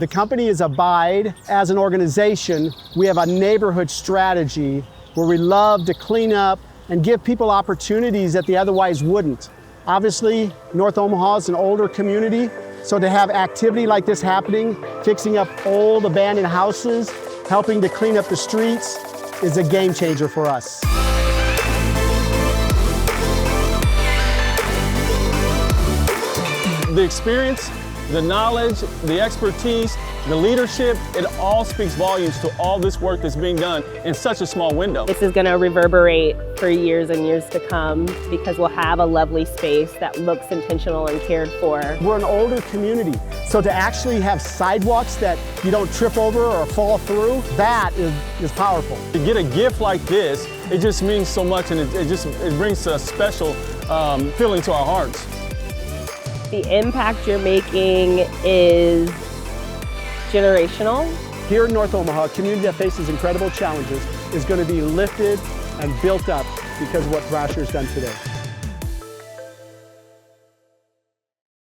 The company is Abide. As an organization, we have a neighborhood strategy where we love to clean up and give people opportunities that they otherwise wouldn't. Obviously, North Omaha is an older community, so to have activity like this happening, fixing up old abandoned houses, helping to clean up the streets, is a game changer for us. The experience, the knowledge, the expertise, the leadership, it all speaks volumes to all this work that's being done in such a small window. This is going to reverberate for years and years to come because we'll have a lovely space that looks intentional and cared for. We're an older community, so to actually have sidewalks that you don't trip over or fall through, that is powerful. To get a gift like this, it just means so much, and it brings a special feeling to our hearts. The impact you're making is generational. Here in North Omaha, a community that faces incredible challenges is going to be lifted and built up because of what Thrasher has done today.